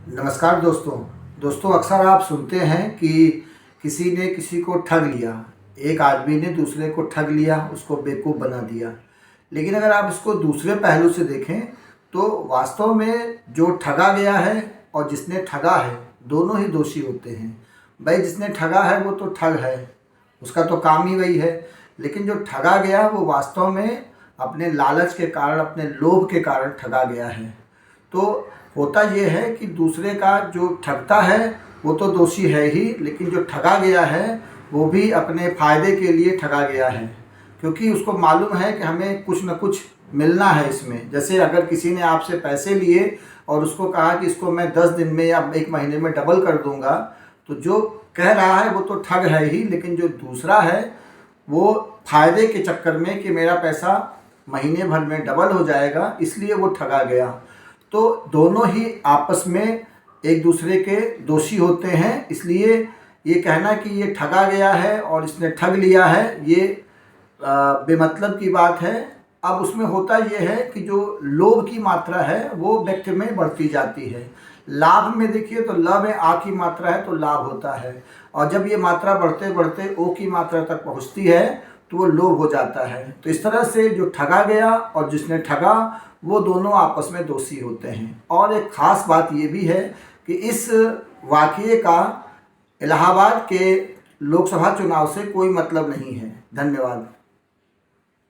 नमस्कार दोस्तों अक्सर आप सुनते हैं कि किसी ने किसी को ठग लिया। एक आदमी ने दूसरे को ठग लिया, उसको बेवकूफ़ बना दिया। लेकिन अगर आप इसको दूसरे पहलू से देखें तो वास्तव में जो ठगा गया है और जिसने ठगा है, दोनों ही दोषी होते हैं। भाई जिसने ठगा है वो तो ठग है, उसका तो काम ही वही है। लेकिन जो ठगा गया वो वास्तव में अपने लालच के कारण, अपने लोभ के कारण ठगा गया है। तो होता ये है कि दूसरे का जो ठगता है वो तो दोषी है ही, लेकिन जो ठगा गया है वो भी अपने फ़ायदे के लिए ठगा गया है, क्योंकि उसको मालूम है कि हमें कुछ न कुछ मिलना है इसमें। जैसे अगर किसी ने आपसे पैसे लिए और उसको कहा कि इसको मैं 10 दिन में या 1 महीने में डबल कर दूंगा, तो जो कह रहा है वो तो ठग है ही, लेकिन जो दूसरा है वो फ़ायदे के चक्कर में कि मेरा पैसा महीने भर में डबल हो जाएगा, इसलिए वो ठगा गया। तो दोनों ही आपस में एक दूसरे के दोषी होते हैं। इसलिए ये कहना कि ये ठगा गया है और इसने ठग लिया है, ये बेमतलब की बात है। अब उसमें होता ये है कि जो लोभ की मात्रा है वो व्यक्ति में बढ़ती जाती है। लाभ में देखिए तो ल में आ की मात्रा है तो लाभ होता है, और जब ये मात्रा बढ़ते बढ़ते ओ की मात्रा तक पहुंचती है तो वो लोभ हो जाता है। तो इस तरह से जो ठगा गया और जिसने ठगा वो दोनों आपस में दोषी होते हैं। और एक ख़ास बात ये भी है कि इस वाक़ये का इलाहाबाद के लोकसभा चुनाव से कोई मतलब नहीं है। धन्यवाद।